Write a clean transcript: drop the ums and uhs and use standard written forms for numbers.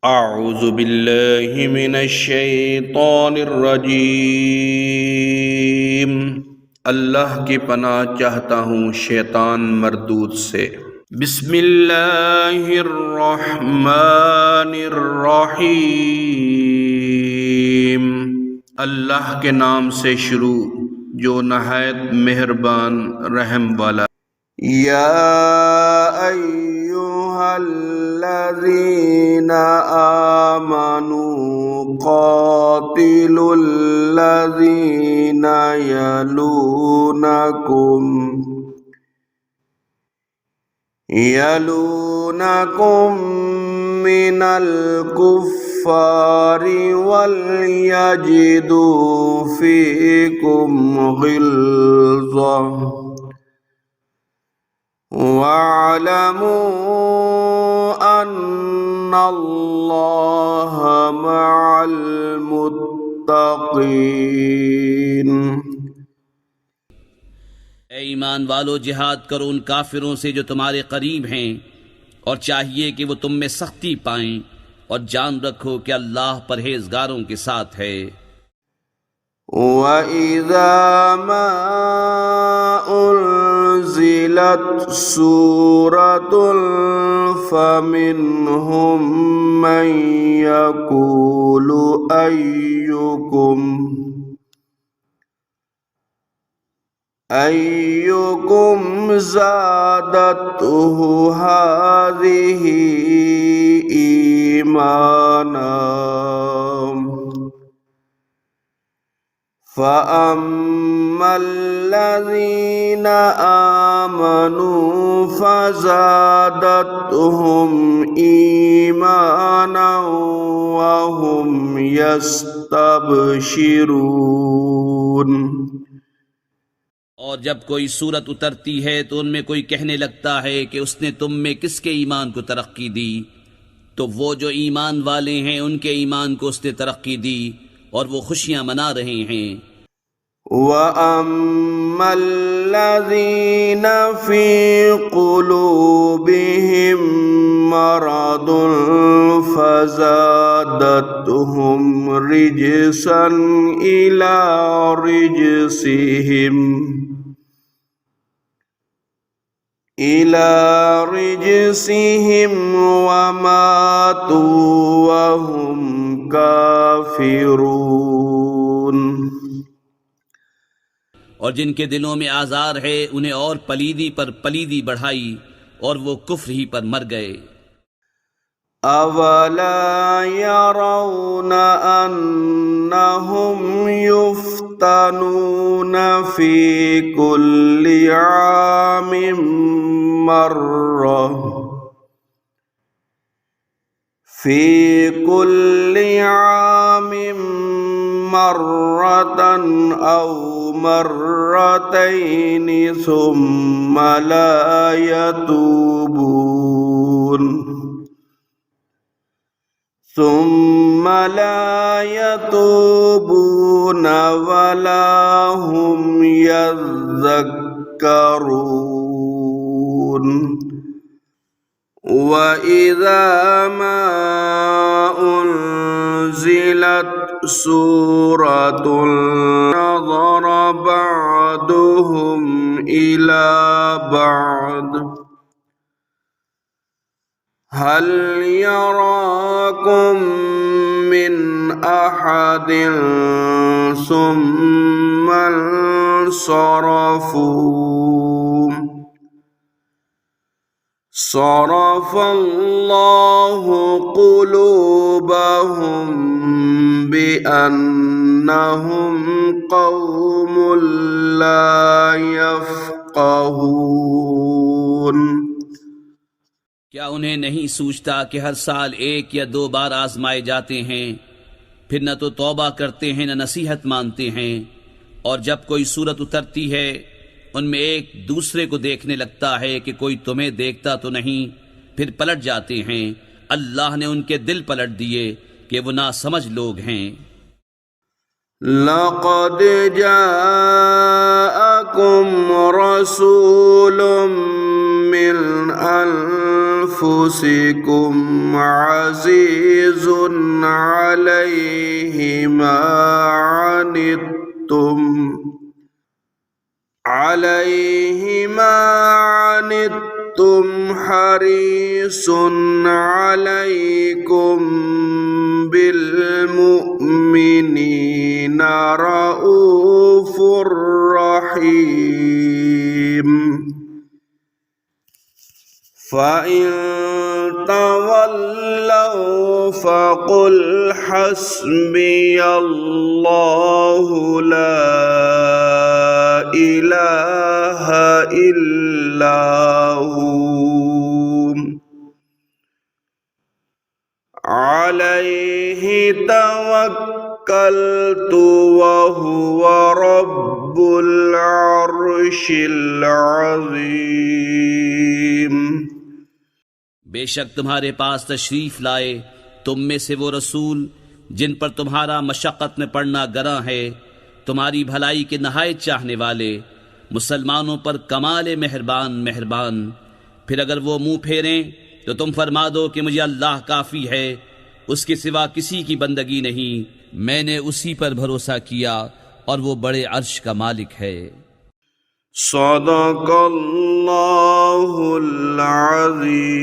अऊज़ु बिल्लाहि मिनश्शैतानिर्रजीम। अल्लाह की पनाह चाहता हूँ शैतान मरदूद से। बिस्मिल्लाहिर्रहमानिर्रहीम। अल्लाह के नाम से शुरू जो नहायत मेहरबान रहम वाला। या अय्युहल्लज़ीना आमनू क़ातिलुल्लज़ीना यलूनकुम मिनल कुफ़्फ़ारि वलयजिदू फ़ीकुम ग़िल्ज़ह वअलमू अन्नल्लाह मअल मुत्तक़ीन। ए ईमान वालो, जिहाद करो उन काफिरों से जो तुम्हारे करीब हैं, और चाहिए कि वो तुम में सख्ती पाएं, और जान रखो कि अल्लाह परहेजगारों के साथ है। वइज़ा मा उन्ज़िलत सूरतुन फ़मिन्हुम मन यक़ूलु अय्युकुम ज़ादतहु हाज़िही ईमाना फ़अम्मल्लज़ीना आमनू फ़ज़ादतहुम ईमाना वहुम यस्तबशिरून। और जब कोई सूरत उतरती है तो उनमें कोई कहने लगता है कि उसने तुम में किसके ईमान को तरक्की दी, तो वो जो ईमान वाले हैं उनके ईमान को उसने तरक्की दी और वो खुशियां मना रहे हैं। वअम्मल्लज़ीना फ़ी क़ुलूबिहिम मरदुन फ़ज़ादतहुम रिजसन इला रिजसिहिम वमातू वहुम काफिरून। और जिनके दिलों में आज़ार है उन्हें और पलीदी पर पलीदी बढ़ाई और वो कुफ्र ही पर मर गए। अवला यरौना अन्नहुम युफ्तनून फी कुल्लि आमिम मर्रा मर्रतन औ मर्रतैनि सुम्मा ला यतूबून वला हुम यज़्ज़क्करून। वइज़ा मा उन्ज़िलत सूरतुन नज़र बअदुहुम इला बअद हल यराकुम मिन अहदिन सुम्मा सरफ़ल्लाहु क़ुलूबहुम बिअन्नहुम क़ौमुन ला यफ़क़हून। क्या उन्हें नहीं सूझता कि हर साल 1 या 2 बार आजमाए जाते हैं, फिर न तो तौबा करते हैं न नसीहत मानते हैं। और जब कोई सूरत उतरती है उनमें एक दूसरे को देखने लगता है कि कोई तुम्हें देखता तो नहीं, फिर पलट जाते हैं। अल्लाह ने उनके दिल पलट दिए कि वो नासमझ लोग हैं। लक़द जाअ जाअकुम रसूलुम मिन अनफुसिकुम अज़ीज़ुन अलैहि मा अनित्तुम हरीसुन अलैकुम बिल मुमिनीना रऊफुर रहीम। फ़इन तवल्लौ फ़क़ुल हस्बियल्लाहु ला इलाहा इल्ला हू अलैहि तवक्कलतु व हुवा रब्बुल अर्शिल अज़ीम। बेशक तुम्हारे पास तशरीफ लाए तुम में से वो रसूल जिन पर तुम्हारा मशक्क़त में पड़ना गरा है, तुम्हारी भलाई के नहायत चाहने वाले, मुसलमानों पर कमाल मेहरबान मेहरबान। फिर अगर वो मुंह फेरें तो तुम फरमा दो कि मुझे अल्लाह काफ़ी है, उसके सिवा किसी की बंदगी नहीं, मैंने उसी पर भरोसा किया और वो बड़े अर्श का मालिक है। सदक़ल्लाहुल अज़ीम।